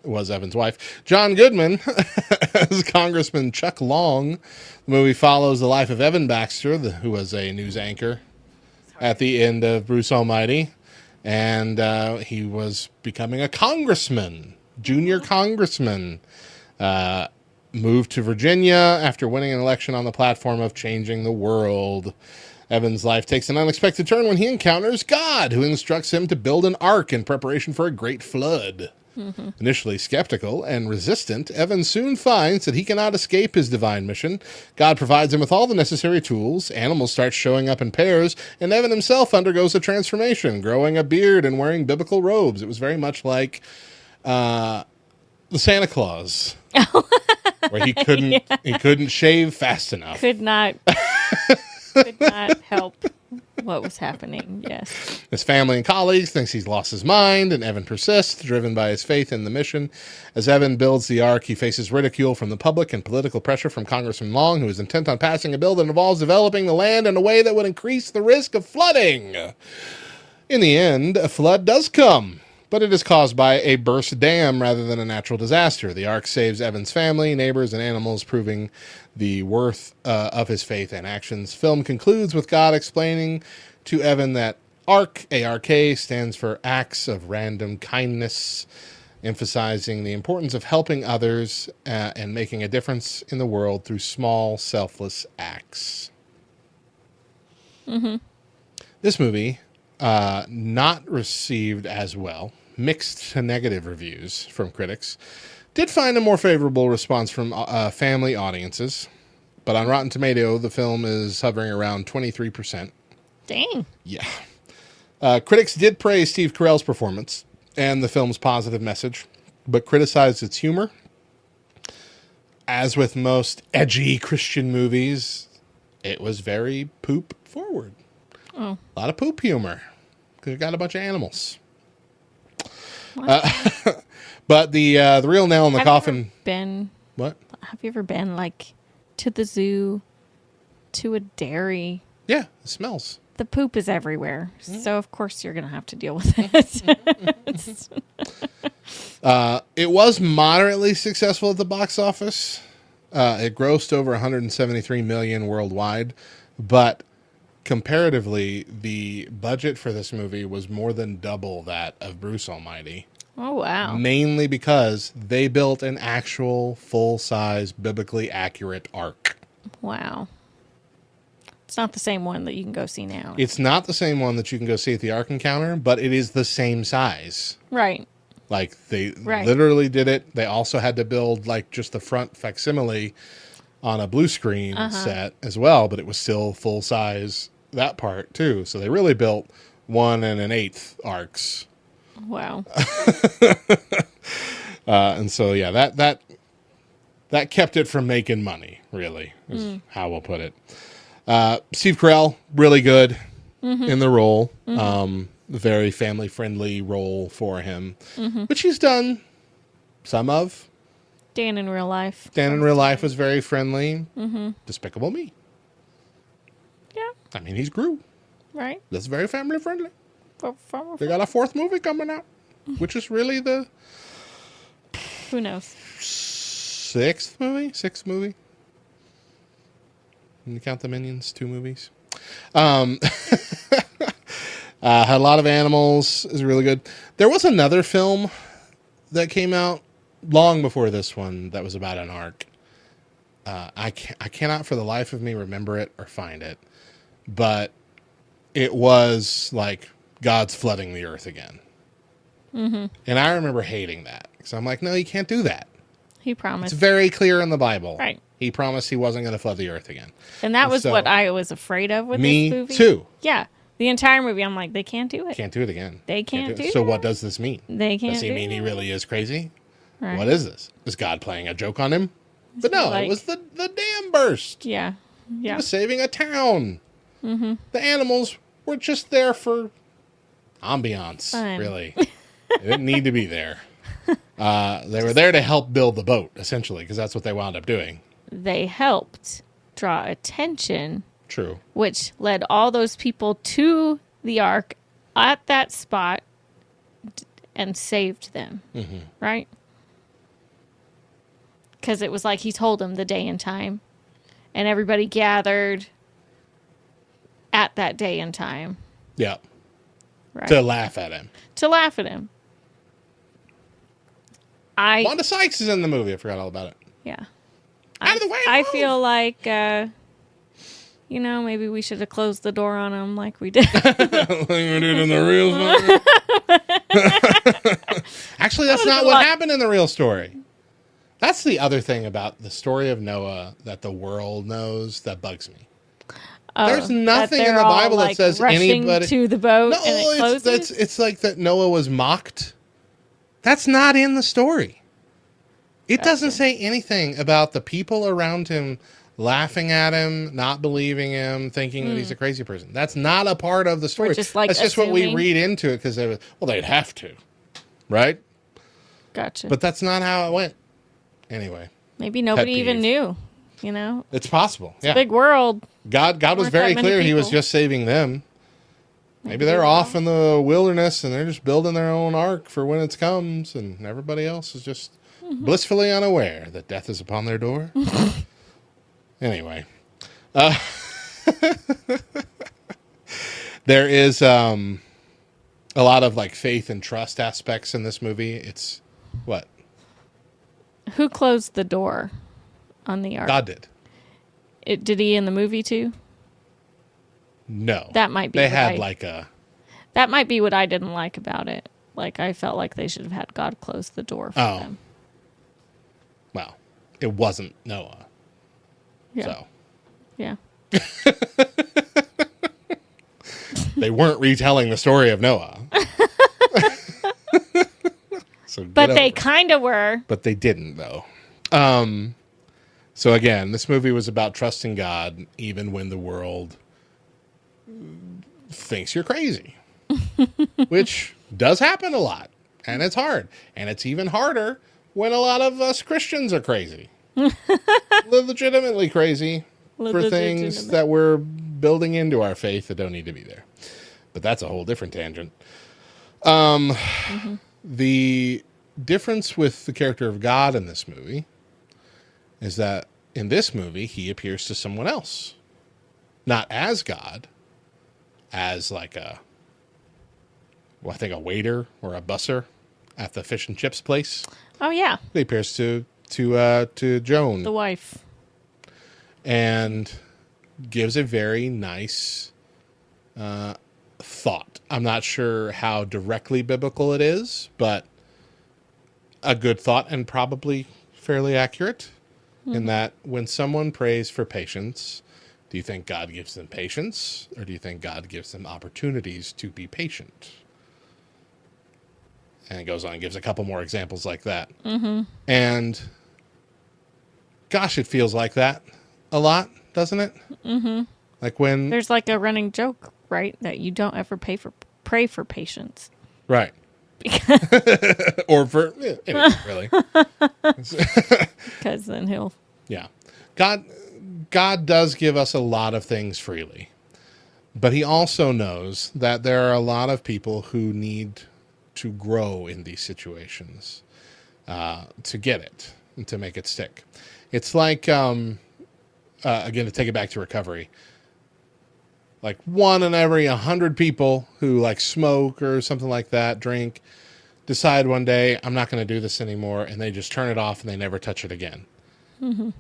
was Evan's wife, John Goodman as Congressman Chuck Long. The movie follows the life of Evan Baxter, who was a news anchor at the end of Bruce Almighty, and he was becoming a congressman, junior congressman. Moved to Virginia after winning an election on the platform of changing the world. Evan's life takes an unexpected turn when he encounters God, who instructs him to build an ark in preparation for a great flood. Mm-hmm. Initially skeptical and resistant, Evan soon finds that he cannot escape his divine mission. God provides him with all the necessary tools, animals start showing up in pairs, and Evan himself undergoes a transformation, growing a beard and wearing biblical robes. It was very much like the Santa Claus. Where he couldn't shave fast enough. Could not help what was happening. Yes. His family and colleagues thinks he's lost his mind, and Evan persists, driven by his faith in the mission. As Evan builds the ark, he faces ridicule from the public and political pressure from Congressman Long, who is intent on passing a bill that involves developing the land in a way that would increase the risk of flooding. In the end, a flood does come, but it is caused by a burst dam rather than a natural disaster. The ark saves Evan's family, neighbors, and animals, proving the worth of his faith and actions. Film concludes with God explaining to Evan that ARK, A-R-K, stands for Acts of Random Kindness, emphasizing the importance of helping others and making a difference in the world through small, selfless acts. Mm-hmm. This movie... not received as well, mixed to negative reviews from critics, did find a more favorable response from family audiences, but on Rotten Tomato, the film is hovering around 23%. Dang. Yeah. Critics did praise Steve Carell's performance and the film's positive message, but criticized its humor. As with most edgy Christian movies, it was very poop forward. Oh. A lot of poop humor. Because you got a bunch of animals. But the real nail in the coffin... What? Have you ever been, like, to the zoo, to a dairy? Yeah, it smells. The poop is everywhere. So, of course, you're going to have to deal with it. It was moderately successful at the box office. It grossed over $173 million worldwide. But... comparatively, the budget for this movie was more than double that of Bruce Almighty. Oh, wow. Mainly because they built an actual full-size, biblically accurate ark. Wow. It's not the same one that you can go see now. It's not the same one that you can go see at the Ark Encounter, but it is the same size. Right. Like, they literally did it. They also had to build, like, just the front facsimile on a blue screen set as well, but it was still full-size... that part too. So they really built 1 1/8 arcs. Wow. And so yeah, that kept it from making money, really, is how we'll put it. Steve Carell, really good in the role. Very family friendly role for him, which he's done some of. Dan in Real Life. Dan in Real Life was very friendly. Despicable Me. Yeah. I mean, he's Gru. Right. That's very family friendly. They got a 4th movie coming out, which is really the... who knows? 6th movie? Can you count the Minions? 2 movies. Had a lot of animals. Is really good. There was another film that came out long before this one that was about an ark. I cannot for the life of me remember it or find it. But it was like God's flooding the earth again. And I remember hating that. So I'm like, no, you can't do that. He promised. It's very clear in the Bible. Right. He promised he wasn't going to flood the earth again. And that was what I was afraid of with this movie. Me too. Yeah. The entire movie, I'm like, they can't do it. Can't do it again. They can't do it. So what does this mean? They can't Does he do mean it. he really is crazy? Right. What is this? Is God playing a joke on him? But no, it was the dam burst. Yeah. He Yeah. was saving a town. The animals were just there for ambiance, Fun. really. They didn't need to be there. They were there to help build the boat, essentially, because that's what they wound up doing. They helped. draw attention, True. which led all those people to the ark at that spot and saved them. Mm-hmm. Right? Because it was like he told them the day and time, and everybody gathered at that day and time. Yeah. Right? To laugh at him. To laugh at him. Wanda Sykes is in the movie. I forgot all about it. Yeah. Out of the way, I move! feel like, maybe we should have closed the door on him like we did. Like we did in the real story. Actually, that's not what happened in the real story. That's the other thing about the story of Noah that the world knows that bugs me. There's nothing in the Bible that says anybody to the boat. No, and it closes? it's like that Noah was mocked. That's not in the story. It doesn't say anything about the people around him laughing at him, not believing him, thinking that he's a crazy person. That's not a part of the story. Just like That's just what we read into it because they'd have to, right? Gotcha. But that's not how it went. Anyway, maybe nobody even peeve. knew. It's possible. Yeah, Big world. God was Weren't very that many clear. He was people. just saving them. Maybe they're off in the wilderness and they're just building their own ark for when it comes, and everybody else is just blissfully unaware that death is upon their door. Anyway, there is a lot of like faith and trust aspects in this movie. It's what? Who closed the door on the ark? God did. Did he in the movie too? No. That might be They what had That might be what I didn't like about it. Like, I felt like they should have had God close the door for them. Well, it wasn't Noah. Yeah. So Yeah. they weren't retelling the story of Noah. So But they kind of were. But they didn't, though. So again, this movie was about trusting God even when the world thinks you're crazy. Which does happen a lot. And it's hard. And it's even harder when a lot of us Christians are crazy. Legitimately crazy for things that we're building into our faith that don't need to be there. But that's a whole different tangent. The difference with the character of God in this movie is that in this movie, he appears to someone else. Not as God, as like a waiter or a busser at the fish and chips place. Oh, yeah. He appears to Joan. The wife. And gives a very nice thought. I'm not sure how directly biblical it is, but a good thought and probably fairly accurate in that when someone prays for patience, do you think God gives them patience or do you think God gives them opportunities to be patient? And it goes on and gives a couple more examples like that. And gosh, it feels like that a lot, doesn't it? Like when There's like a running joke, right? That you don't ever pray for patience. right. Or for anyway, really. Because then he'll... Yeah. God does give us a lot of things freely. But he also knows that there are a lot of people who need to grow in these situations to get it and to make it stick. It's like, again, to take it back to recovery, like 1 in every 100 people who like smoke or something like that, drink, decide one day, I'm not going to do this anymore, and they just turn it off and they never touch it again.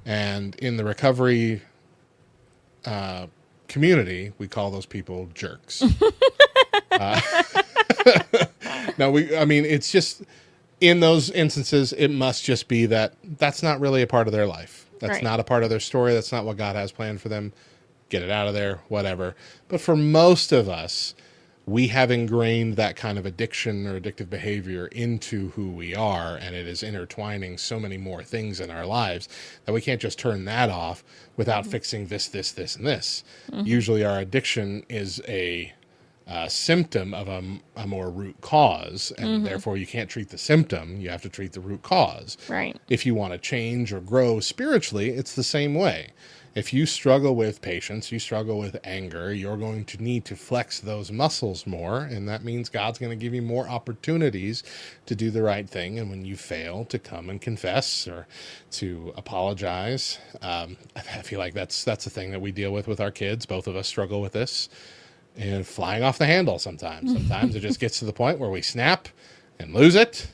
And in the recovery community, we call those people jerks. It's just in those instances, it must just be that that's not really a part of their life. That's Right. not a part of their story. That's not what God has planned for them. Get it out of there, whatever. But for most of us, we have ingrained that kind of addiction or addictive behavior into who we are, and it is intertwining so many more things in our lives that we can't just turn that off without fixing this, and this. Usually our addiction is a symptom of a more root cause, and therefore you can't treat the symptom, you have to treat the root cause. Right. If you want to change or grow spiritually, it's the same way. If you struggle with patience, you struggle with anger, you're going to need to flex those muscles more. And that means God's going to give you more opportunities to do the right thing. And when you fail, to come and confess or to apologize. I feel like that's the thing that we deal with our kids. Both of us struggle with this, and flying off the handle sometimes. Sometimes it just gets to the point where we snap and lose it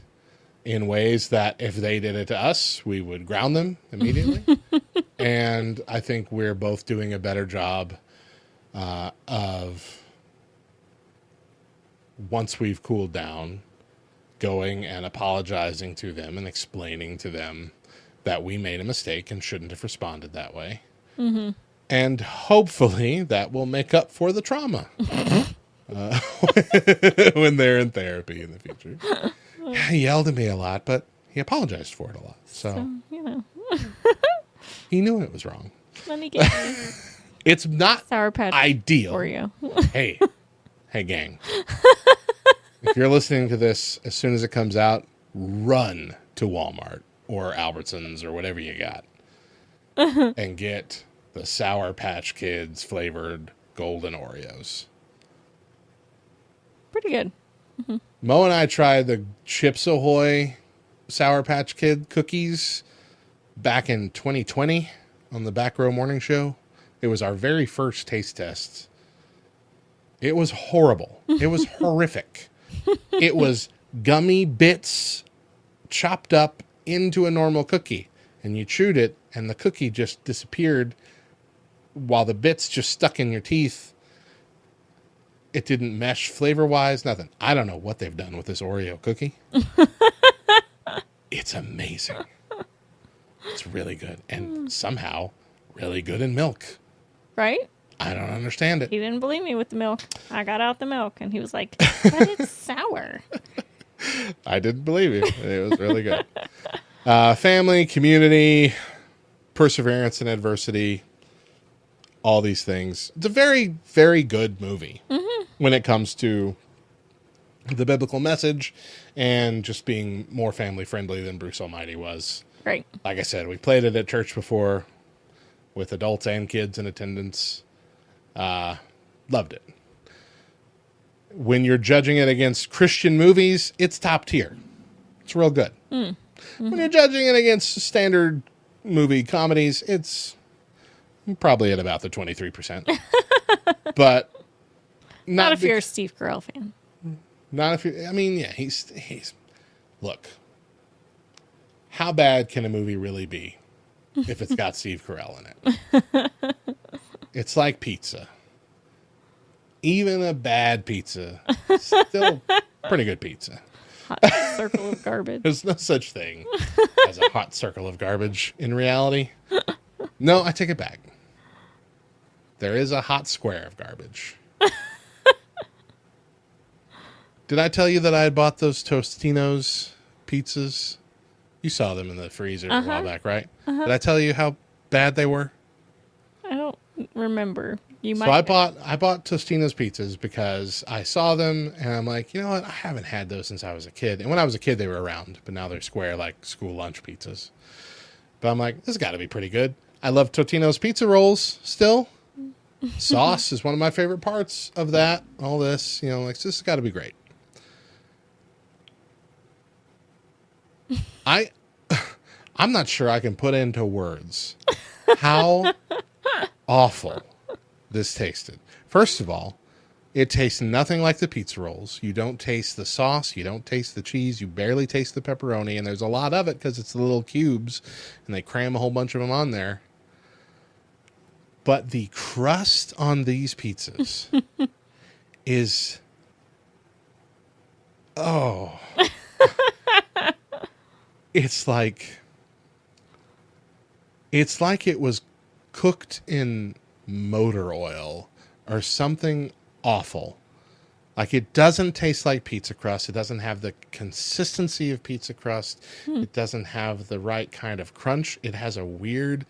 in ways that if they did it to us, we would ground them immediately. And I think we're both doing a better job of, once we've cooled down, going and apologizing to them and explaining to them that we made a mistake and shouldn't have responded that way. Mm-hmm. And hopefully that will make up for the trauma when they're in therapy in the future. He yelled at me a lot, but he apologized for it a lot. So he knew it was wrong. Let me get you It's not Sour Patch ideal. for you. Hey, gang. If you're listening to this, as soon as it comes out, run to Walmart or Albertsons or whatever you got and get the Sour Patch Kids flavored golden Oreos. Pretty good. Mo and I tried the Chips Ahoy Sour Patch Kid cookies back in 2020 on the Back Row Morning Show. It was our very first taste test. It was horrible. It was horrific. It was gummy bits chopped up into a normal cookie, and you chewed it, and the cookie just disappeared while the bits just stuck in your teeth. It didn't mesh flavor-wise, nothing. I don't know what they've done with this Oreo cookie. It's amazing. It's really good, and somehow really good in milk. Right? I don't understand it. He didn't believe me with the milk. I got out the milk, and he was like, but it's sour. I didn't believe you. It was really good. Family, community, perseverance in adversity, all these things. It's a very, very good movie when it comes to the biblical message and just being more family friendly than Bruce Almighty was. Right. Like I said, we played it at church before with adults and kids in attendance. Loved it. When you're judging it against Christian movies, it's top tier. It's real good. When you're judging it against standard movie comedies, it's probably at about the 23%. But Not if you're a Steve Carell fan. Not if you. I mean, yeah, he's. Look, how bad can a movie really be if it's got Steve Carell in it? It's like pizza. Even a bad pizza, still pretty good pizza. Hot circle of garbage. There's no such thing as a hot circle of garbage in reality. No, I take it back. There is a hot square of garbage. Did I tell you that I had bought those Tostino's pizzas? You saw them in the freezer a while back, right? Did I tell you how bad they were? I don't remember. You might. So I bought Tostino's pizzas because I saw them and I'm like, you know what? I haven't had those since I was a kid. And when I was a kid, they were round, but now they're square like school lunch pizzas. But I'm like, this has got to be pretty good. I love Totino's pizza rolls still. Sauce is one of my favorite parts of that. All this, you know, like this has got to be great. I'm not sure I can put into words how awful this tasted. First of all, it tastes nothing like the pizza rolls. You don't taste the sauce. You don't taste the cheese. You barely taste the pepperoni. And there's a lot of it because it's the little cubes and they cram a whole bunch of them on there. But the crust on these pizzas is, oh, it's like it was cooked in motor oil or something awful. Like it doesn't taste like pizza crust. It doesn't have the consistency of pizza crust. It doesn't have the right kind of crunch. It has a weird,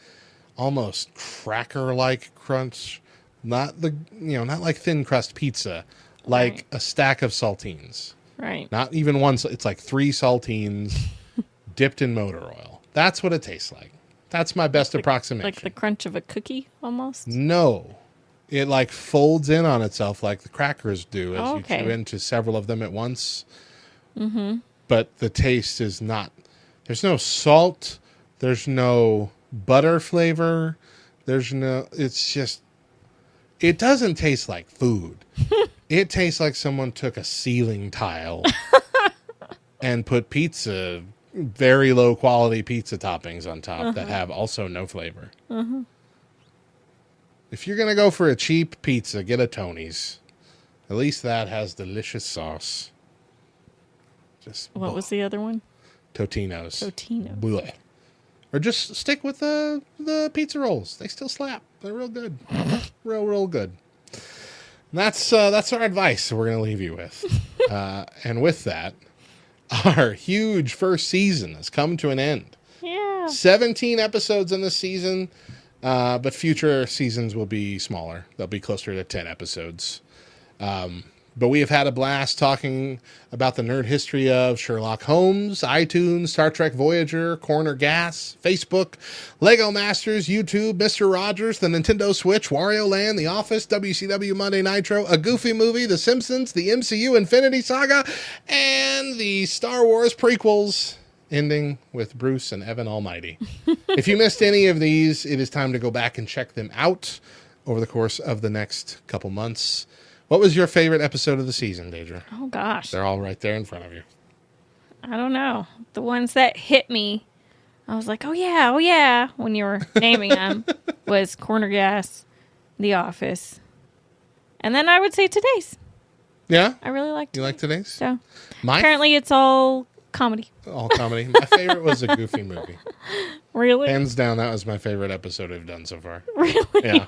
almost cracker-like crunch. Not like thin crust pizza, like Right. a stack of saltines. Right. Not even one. It's like 3 saltines dipped in motor oil. That's what it tastes like That's my best approximation. Like the crunch of a cookie, almost. No. It like folds in on itself like the crackers do as you chew into several of them at once. Mm-hmm. But the taste is not. There's no salt. There's no butter flavor. There's no. It's just. It doesn't taste like food. It tastes like someone took a ceiling tile and put very low quality pizza toppings on top that have also no flavor. If you're going to go for a cheap pizza, get a Tony's. At least that has delicious sauce. What was the other one? Totino's. Totino. Or just stick with the pizza rolls. They still slap. They're real good. real good. And that's our advice we're going to leave you with. And with that, our huge first season has come to an end. Yeah. 17 episodes in this season, but future seasons will be smaller. They'll be closer to 10 episodes. But we have had a blast talking about the nerd history of Sherlock Holmes, iTunes, Star Trek Voyager, Corner Gas, Facebook, Lego Masters, YouTube, Mr. Rogers, the Nintendo Switch, Wario Land, The Office, WCW Monday Nitro, a Goofy movie, The Simpsons, the MCU Infinity Saga, and the Star Wars prequels, ending with Bruce and Evan Almighty. If you missed any of these, it is time to go back and check them out over the course of the next couple months. What was your favorite episode of the season, Deidre? Oh, gosh. They're all right there in front of you. I don't know. The ones that hit me, I was like, oh, yeah, when you were naming them, was Corner Gas, The Office. And then I would say Today's. Yeah? I really liked it. You like Today's? So, apparently it's all comedy. All comedy. My favorite was a Goofy movie. Really? Hands down, that was my favorite episode I've done so far. Really? Yeah.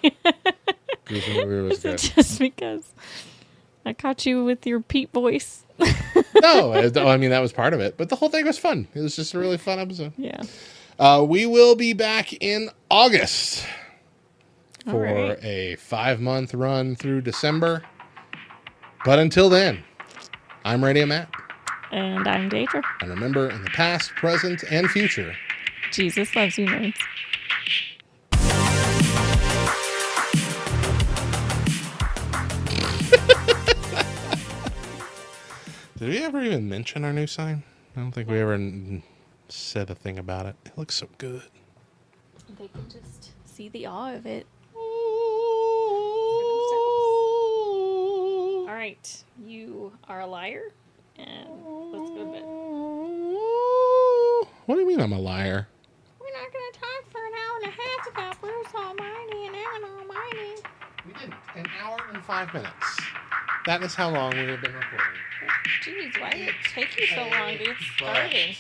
Goofy movie was good. Just because I caught you with your Pete voice. No, I mean, that was part of it. But the whole thing was fun. It was just a really fun episode. Yeah. We will be back in August for right. a 5-month run through December. But until then, I'm Radio Matt. And I'm Deidre. And remember, in the past, present, and future, Jesus loves you, nerds. Did we ever even mention our new sign? I don't think we ever said a thing about it. It looks so good. They can just see the awe of it. All right. You are a liar. And let's go to bed. What do you mean I'm a liar? We're not going to talk for an hour and a half about Bruce Almighty and Evan Almighty. We did an hour and 5 minutes. That is how long we have been recording. Jeez, why did it take you so long to get started?